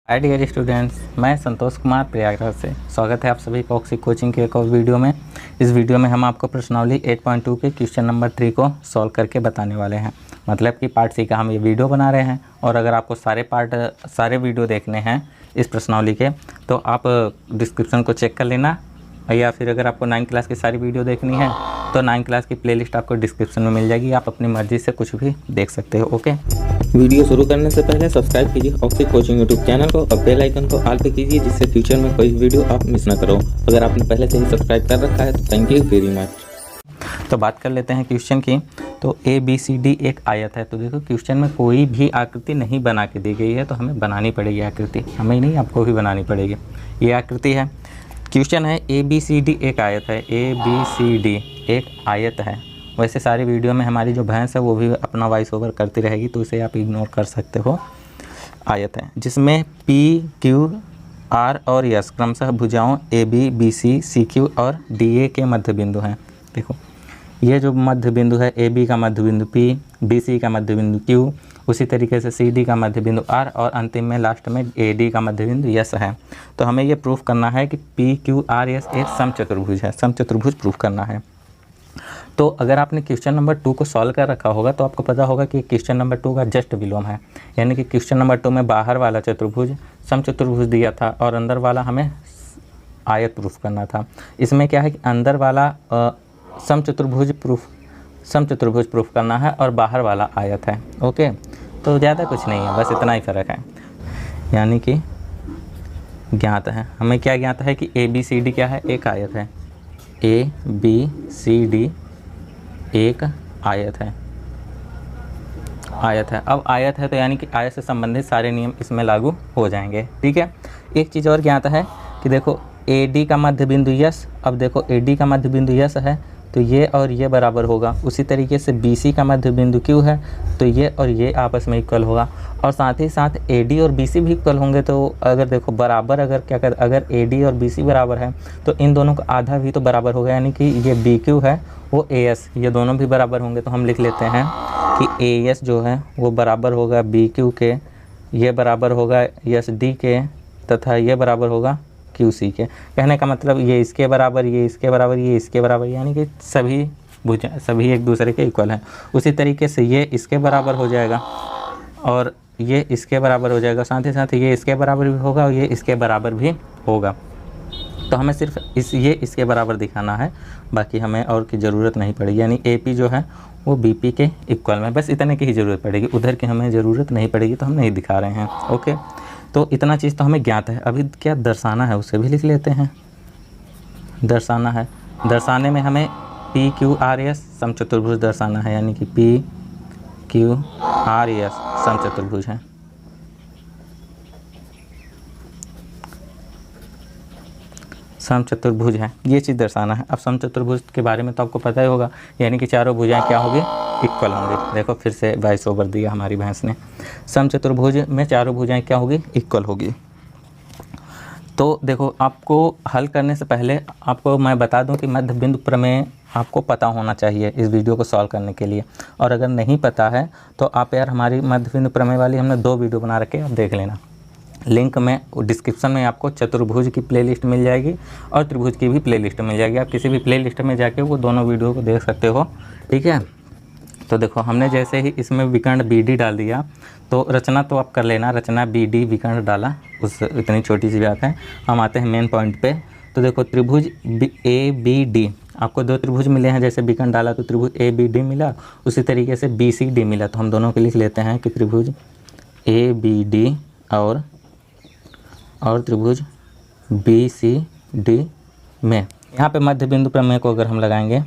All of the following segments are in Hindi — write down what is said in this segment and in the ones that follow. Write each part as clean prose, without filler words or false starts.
हाय डियर स्टूडेंट्स, मैं संतोष कुमार प्रयागराज से स्वागत है आप सभी को ऑक्सी कोचिंग के एक और वीडियो में। इस वीडियो में हम आपको प्रश्नावली 8.2 के क्वेश्चन नंबर 3 को सॉल्व करके बताने वाले हैं। मतलब कि पार्ट सी का हम ये वीडियो बना रहे हैं और अगर आपको सारे वीडियो देखने हैं इस प्रश्नावली के तो आप डिस्क्रिप्शन को चेक कर लेना, या फिर अगर आपको 9th क्लास की सारी वीडियो देखनी है तो 9th क्लास की प्लेलिस्ट आपको डिस्क्रिप्शन में मिल जाएगी। आप अपनी मर्ज़ी से कुछ भी देख सकते हो। ओके, वीडियो शुरू करने से पहले सब्सक्राइब कीजिए ऑक्सी कोचिंग यूट्यूब चैनल को और बेल आइकन को ऑल पे कीजिए, जिससे फ्यूचर में कोई वीडियो आप मिस ना करो। अगर आपने पहले से ही सब्सक्राइब कर रखा है तो थैंक यू वेरी मच। तो बात कर लेते हैं क्वेश्चन की। तो ABCD एक आयत है। तो देखो क्वेश्चन में कोई भी आकृति नहीं बना के दी गई है, तो हमें बनानी पड़ेगी आकृति। हमें नहीं, आपको भी बनानी पड़ेगी। ये आकृति है। क्वेश्चन है ABCD एक आयत है। ABCD एक आयत है। वैसे सारी वीडियो में हमारी जो भैंस है वो भी अपना वॉइस ओवर करती रहेगी, तो इसे आप इग्नोर कर सकते हो। आयत है जिसमें P, Q, R और S क्रमशः भुजाओं AB, BC, CQ और DA के मध्य बिंदु हैं। देखो ये जो मध्य बिंदु है, AB का मध्य बिंदु P, BC का मध्य बिंदु Q, उसी तरीके से CD का मध्य बिंदु R और अंतिम में लास्ट में AD का मध्य बिंदु S है। तो हमें ये प्रूफ करना है कि P, Q, R, S एक समचतुर्भुज है। समचतुर्भुज प्रूफ करना है। तो अगर आपने क्वेश्चन नंबर 2 को सॉल्व कर रखा होगा तो आपको पता होगा कि क्वेश्चन नंबर 2 का जस्ट विलोम है। यानी कि क्वेश्चन नंबर 2 में बाहर वाला चतुर्भुज समचतुर्भुज दिया था और अंदर वाला हमें आयत प्रूफ करना था। इसमें क्या है कि अंदर वाला समचतुर्भुज प्रूफ करना है और बाहर वाला आयत है। ओके, तो ज़्यादा कुछ नहीं है, बस इतना ही फ़र्क है। यानी कि ज्ञात है, हमें क्या ज्ञात है कि ABCD क्या है, एक आयत है। ABCD एक आयत है। अब आयत है तो यानी कि आयत से संबंधित सारे नियम इसमें लागू हो जाएंगे। ठीक है, एक चीज़ और ज्ञात है कि देखो AD का मध्य बिंदु यस। अब देखो AD का मध्य बिंदु यस है तो ये और ये बराबर होगा। उसी तरीके से BC का मध्य बिंदु Q है तो ये और ये आपस में इक्वल होगा। और साथ ही साथ AD और BC भी इक्वल होंगे। तो अगर देखो बराबर अगर AD और BC बराबर है तो इन दोनों का आधा भी तो बराबर होगा। यानी कि ये BQ है वो AS, ये दोनों भी बराबर होंगे। तो हम लिख लेते हैं कि AS जो है वो बराबर होगा BQ के, ये बराबर होगा SD के, तथा ये बराबर होगा QC के। कहने का मतलब ये इसके बराबर, ये इसके बराबर, ये इसके बराबर, यानी कि सभी एक दूसरे के इक्वल हैं। उसी तरीके से ये इसके बराबर हो जाएगा और ये इसके बराबर हो जाएगा। साथ ही साथ ये इसके बराबर भी होगा और ये इसके बराबर भी होगा। तो हमें सिर्फ ये इसके बराबर दिखाना है, बाकी हमें और की ज़रूरत नहीं पड़ेगी। यानी AP जो है वो BP के इक्वल में, बस इतने की ही ज़रूरत पड़ेगी। उधर की हमें ज़रूरत नहीं पड़ेगी, तो हम नहीं दिखा रहे हैं। ओके, तो इतना चीज़ तो हमें ज्ञात है। अभी क्या दर्शाना है उसे भी लिख लेते हैं। दर्शाना है, दर्शाने में हमें PQRS समचतुर्भुज दर्शाना है। यानी कि PQRS समचतुर्भुज है। समचतुर्भुज है, ये चीज़ दर्शाना है। अब समचतुर्भुज के बारे में तो आपको पता ही होगा, यानी कि चारों भुजाएं क्या होगी, इक्वल होंगी। देखो फिर से वॉइस ओवर दिया हमारी भैंस ने। समचतुर्भुज में चारों भुजाएं क्या होगी, इक्वल होगी। तो देखो आपको हल करने से पहले आपको मैं बता दूं कि मध्य बिंदु प्रमेय आपको पता होना चाहिए इस वीडियो को सॉल्व करने के लिए। और अगर नहीं पता है तो आप यार हमारी मध्य बिंदु प्रमेय वाली हमने 2 वीडियो बना रखे, आप देख लेना। लिंक में डिस्क्रिप्शन में आपको चतुर्भुज की प्लेलिस्ट मिल जाएगी और त्रिभुज की भी प्लेलिस्ट मिल जाएगी। आप किसी भी प्लेलिस्ट में जाके वो दोनों वीडियो को देख सकते हो। ठीक है, तो देखो हमने जैसे ही इसमें विकर्ण BD डाल दिया, तो रचना तो आप कर लेना। रचना BD विकर्ण डाला, उस इतनी छोटी सी बात है। हम आते हैं मेन पॉइंट पे। तो देखो त्रिभुज ABD, आपको 2 त्रिभुज मिले हैं। जैसे विकर्ण डाला तो त्रिभुज ABD मिला, उसी तरीके से BCD मिला। तो हम दोनों के लिख लेते हैं कि त्रिभुज ABD और त्रिभुज BCD में यहाँ पे मध्य बिंदु प्रमेय को अगर हम लगाएंगे,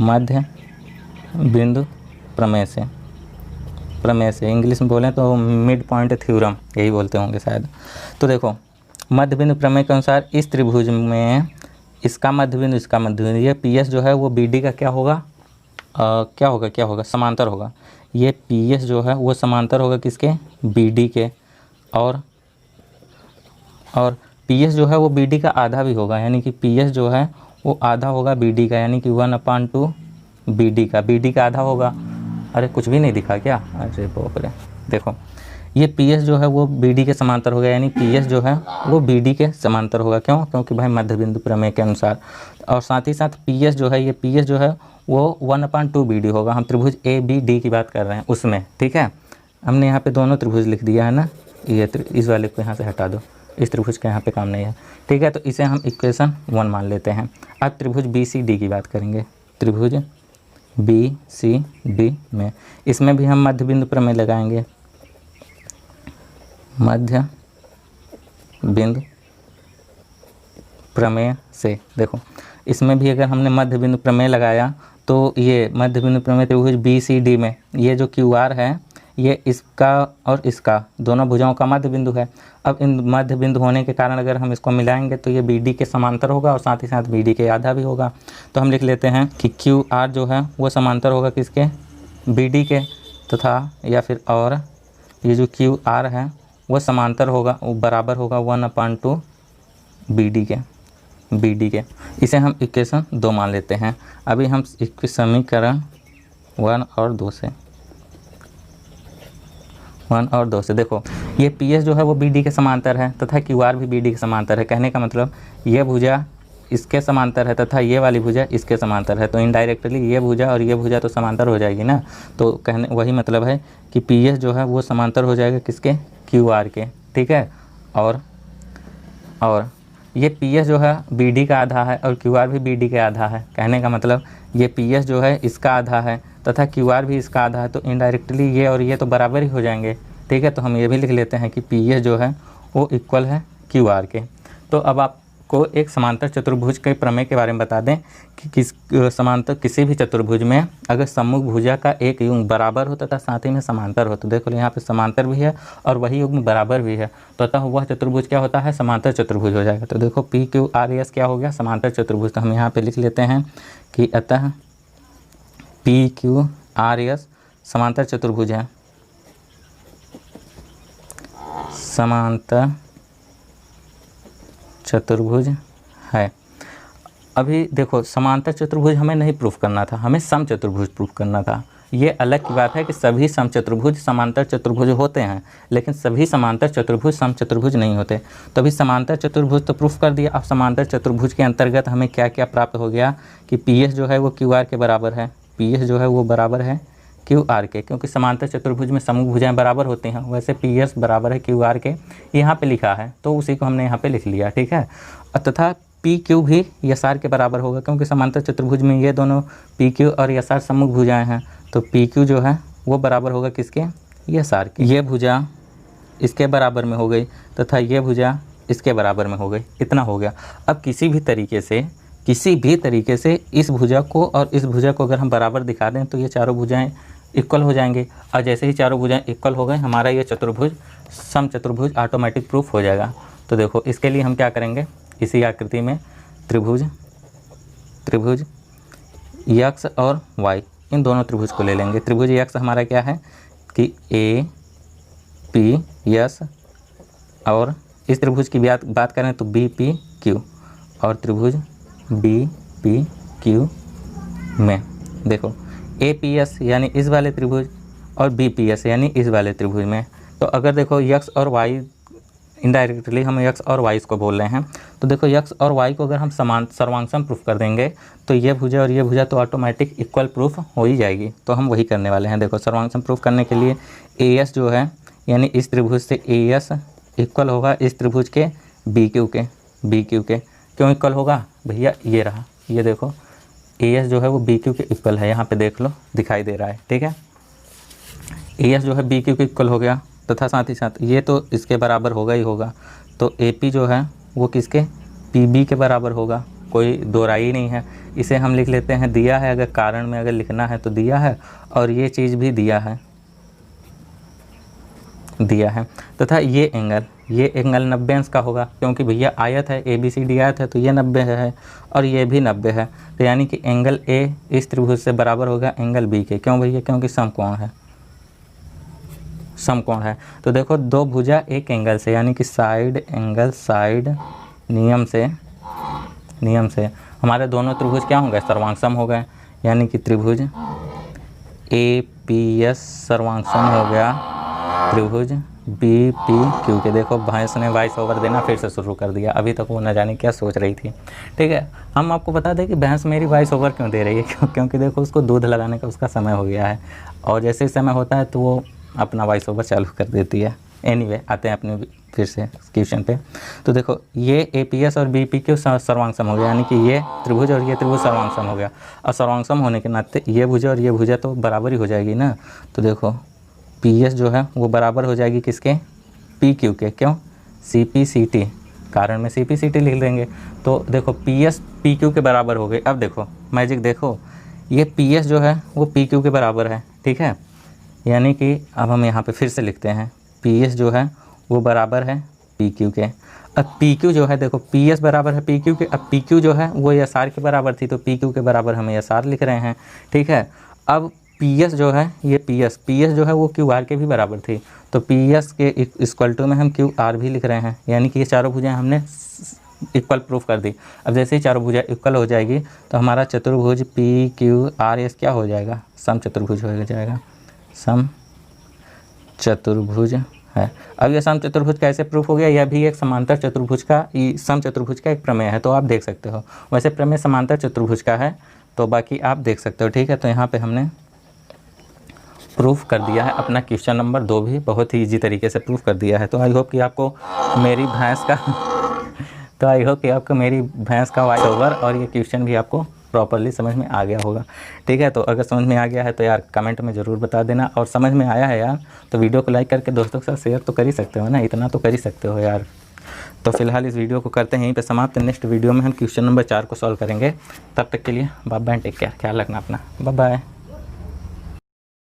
मध्य बिंदु प्रमेय से इंग्लिश में बोलें तो मिड पॉइंट थ्योरम, यही बोलते होंगे शायद। तो देखो मध्य बिंदु प्रमेय के अनुसार इस त्रिभुज में इसका मध्य बिंदु, इसका मध्य बिंदु, ये PS जो है वो BD का क्या होगा, क्या होगा, समांतर होगा। ये PS जो है वो समांतर होगा किसके, BD के। और PS जो है वो BD का आधा भी होगा। यानी कि PS जो है वो आधा होगा BD का, यानी कि 1/2 BD का आधा होगा। अरे कुछ भी नहीं दिखा क्या, अरे बाप रे। देखो ये पी एस जो है वो बी डी के समांतर होगा, यानी पी एस जो है वो बी डी के समांतर होगा। क्यों? क्योंकि भाई मध्य बिंदु प्रमेय के अनुसार। और साथ ही साथ पी एस जो है, ये पी एस जो है वो 1/2 बी डी होगा। हम त्रिभुज ए बी डी की बात कर रहे हैं उसमें, ठीक है। हमने यहाँ पे दोनों त्रिभुज लिख दिया है ना, ये इस वाले को यहाँ से हटा दो, इस त्रिभुज का यहाँ पे काम नहीं है, ठीक है। तो इसे हम इक्वेशन 1 मान लेते हैं। अब त्रिभुज बी सी डी की बात करेंगे। त्रिभुज बी सी डी में इसमें भी हम मध्य बिंदु प्रमेय लगाएंगे। मध्य बिंदु प्रमेय से देखो, इसमें भी अगर हमने मध्य बिंदु प्रमेय लगाया तो ये मध्य बिंदु प्रमेय त्रिभुज बी सी डी में ये जो क्यू आर है, ये इसका और इसका दोनों भुजाओं का मध्य बिंदु है। अब इन मध्य बिंदु होने के कारण अगर हम इसको मिलाएंगे तो ये बी डी के समांतर होगा और साथ ही साथ बी डी के आधा भी होगा। तो हम लिख लेते हैं कि क्यू आर जो है वो समांतर होगा किसके? बी डी के, तथा या फिर और ये जो क्यू आर है वो समांतर होगा, वो बराबर होगा 1/2 बी डी के, बी डी के। इसे हम इक्वेशन 2 मान लेते हैं। अभी हम समीकरण 1 और 2 से देखो, ये पी एस जो है वो बी डी के समांतर है तथा क्यू आर भी बी डी के समांतर है। कहने का मतलब ये भुजा इसके समांतर है तथा ये वाली भुजा इसके समांतर है। तो इनडायरेक्टली ये भुजा और ये भुजा तो समांतर हो जाएगी ना। तो कहने वही मतलब है कि पी एस जो है वो समांतर हो जाएगा किसके? क्यू आर के, ठीक है। और ये पी एस जो है बी डी का आधा है और क्यू आर भी बी डी का आधा है। कहने का मतलब ये पी एस जो है इसका आधा है तथा क्यू आर भी इसका आधा है। तो इनडायरेक्टली ये और ये तो बराबर ही हो जाएंगे, ठीक है। तो हम ये भी लिख लेते हैं कि पी एस जो है वो इक्वल है क्यू आर के। तो अब आपको एक समांतर चतुर्भुज के प्रमेय के बारे में बता दें कि समांतर किसी भी चतुर्भुज में अगर सम्मुख भुजा का एक युग्म बराबर हो तथा साथ ही में समांतर हो, तो देखो यहाँ पे समांतर भी है और वही युग्म बराबर भी है, तो अतः वह चतुर्भुज क्या होता है? समांतर चतुर्भुज हो जाएगा। तो देखो पी क्यू आर एस क्या हो गया? समांतर चतुर्भुज। तो हम यहाँ पे लिख लेते हैं कि अतः पी क्यू आर एस समांतर चतुर्भुज है, समांतर चतुर्भुज है। अभी देखो समांतर चतुर्भुज हमें नहीं प्रूफ करना था, हमें सम चतुर्भुज प्रूफ करना था। ये अलग की बात है कि सभी सम चतुर्भुज समांतर चतुर्भुज होते हैं, लेकिन सभी समांतर चतुर्भुज सम चतुर्भुज नहीं होते। तो अभी समांतर चतुर्भुज तो प्रूफ कर दिया। अब समांतर चतुर्भुज के अंतर्गत हमें क्या क्या प्राप्त हो गया कि पी एस जो है वो क्यू आर के बराबर है, पी एस जो है वो बराबर है क्यू आर के, क्योंकि समांतर चतुर्भुज में समूह भुजाएं बराबर होती हैं। वैसे पी एस बराबर है क्यू आर के यहाँ पे लिखा है, तो उसी को हमने यहाँ पे लिख लिया, ठीक है। तथा पी क्यू भी एस आर के बराबर होगा, क्योंकि समांतर चतुर्भुज में ये दोनों पी क्यू और एस आर सम्मुख भुजाएं हैं। तो पी क्यू जो है वो बराबर होगा किसके? एस आर के। ये भुजा इसके बराबर में हो गई तथा ये भुजा इसके बराबर में हो गई, इतना हो गया। अब किसी भी तरीके से इस भुजा को और इस भुजा को अगर हम बराबर दिखा दें तो ये चारों भुजाएं इक्वल हो जाएंगे। और जैसे ही चारों भुजाएं इक्वल हो गए, हमारा ये चतुर्भुज सम चतुर्भुज ऑटोमेटिक प्रूफ हो जाएगा। तो देखो इसके लिए हम क्या करेंगे, इसी आकृति में त्रिभुज एक्स और वाई इन दोनों त्रिभुज को ले लेंगे। त्रिभुज एक्स हमारा क्या है कि ए पी एस, और इस त्रिभुज की बात करें तो बी पी क्यू, और त्रिभुज बी पी क्यू में देखो ए पी एस यानी इस वाले त्रिभुज और बी पी एस यानी इस वाले त्रिभुज में। तो अगर देखो एक्स और वाई, इनडायरेक्टली हम एक्स और वाई को बोल रहे हैं, तो देखो एक्स और वाई को अगर हम सर्वांगसम प्रूफ कर देंगे तो ये भुजा और ये भुजा तो ऑटोमेटिक इक्वल प्रूफ हो ही जाएगी। तो हम वही करने वाले हैं। देखो सर्वांगसम प्रूफ करने के लिए ए एस जो है यानी इस त्रिभुज से ए एस इक्वल होगा इस त्रिभुज के बी क्यू के। क्यों इक्वल होगा भैया? ये रहा, ये देखो ए एस जो है वो बी क्यू के इक्वल है, यहाँ पे देख लो दिखाई दे रहा है, ठीक है। ए एस जो है बी क्यू के इक्वल हो गया तथा साथ ही साथ ये तो इसके बराबर होगा ही होगा। तो ए पी जो है वो किसके? पी बी के बराबर होगा, कोई दो राय ही नहीं है। इसे हम लिख लेते हैं दिया है, अगर कारण में अगर लिखना है तो दिया है, और ये चीज़ भी दिया है तथा ये एंगल 90 अंश का होगा, क्योंकि भैया आयत है, ए बी सी डी आयत है, तो ये 90 है और ये भी 90 है। तो यानी कि एंगल ए इस त्रिभुज से बराबर होगा एंगल बी के। क्यों भैया? क्योंकि समकोण है। तो देखो दो भुजा एक एंगल से, यानी कि साइड नियम से हमारे दोनों त्रिभुज क्या होंगे? सर्वांगसम हो गए, यानी कि त्रिभुज ए पी एस सर्वांगसम हो गया त्रिभुज बी पी क्यू के। देखो भैंस ने वॉइस ओवर देना फिर से शुरू कर दिया, अभी तक वो न जाने क्या सोच रही थी। ठीक है, हम आपको बता दें कि भैंस मेरी वॉइस ओवर क्यों दे रही है, क्योंकि देखो उसको दूध लगाने का उसका समय हो गया है, और जैसे ही समय होता है तो वो अपना वॉइस ओवर चालू कर देती है। एनीवे आते हैं अपने फिर से क्वेश्चन पे। तो देखो ये एपीएस और बीपीक्यू सर्वांग सम हो गया, यानी कि ये त्रिभुज और ये त्रिभुज सर्वांग सम हो गया। और सर्वांग सम होने के नाते ये भुजा और ये भुजा तो बराबर ही हो जाएगी ना। तो देखो पीएस जो है वो बराबर हो जाएगी किसके, पीक्यू के। क्यों, सीपीसीटी, कारण में सीपीसीटी लिख देंगे। तो देखो पीएस पीक्यू के बराबर हो गए। अब देखो मैजिक देखो, ये पीएस जो है वो पीक्यू के बराबर है। ठीक है, यानी कि अब हम यहाँ पे फिर से लिखते हैं पीएस जो है वो बराबर है पीक्यू के। अब पीक्यू जो है देखो पीएस बराबर है पीक्यू के, अब पीक्यू जो है वो एसआर के बराबर थी, तो पीक्यू के बराबर हम एसआर लिख रहे हैं। ठीक है, अब पीएस जो है ये पीएस जो है वो क्यूआर के भी बराबर थी, तो पीएस के इक्वल टू में हम क्यूआर भी लिख रहे हैं, यानी कि ये चारों भुजाएं हमने इक्वल प्रूफ कर दी। अब जैसे ही चारों भुजाएं इक्वल हो जाएगी तो हमारा चतुर्भुज पी क्यू आर एस क्या हो जाएगा, सम चतुर्भुज हो जाएगा, सम चतुर्भुज है। अब ये सम चतुर्भुज कैसे प्रूफ हो गया, यह भी एक समांतर चतुर्भुज का सम चतुर्भुज का एक प्रमेय है, तो आप देख सकते हो। वैसे प्रमेय समांतर चतुर्भुज का है, तो बाकी आप देख सकते हो। ठीक है, तो यहाँ पे हमने प्रूफ कर दिया है अपना क्वेश्चन नंबर 2 भी बहुत ही इजी तरीके से प्रूफ कर दिया है। तो आई होप कि आपको मेरी भैंस का वॉइस ओवर और ये क्वेश्चन भी आपको प्रॉपरली समझ में आ गया होगा। ठीक है, तो अगर समझ में आ गया है तो यार कमेंट में ज़रूर बता देना, और समझ में आया है यार तो वीडियो को लाइक करके दोस्तों के साथ शेयर तो कर ही सकते हो ना, इतना तो कर ही सकते हो यार। तो फिलहाल इस वीडियो को करते हैं यहीं पे समाप्त। नेक्स्ट वीडियो में हम क्वेश्चन नंबर 4 को सॉल्व करेंगे। तब तक के लिए बाय बाय, टेक केयर, ख्याल रखना अपना, बाय बाय।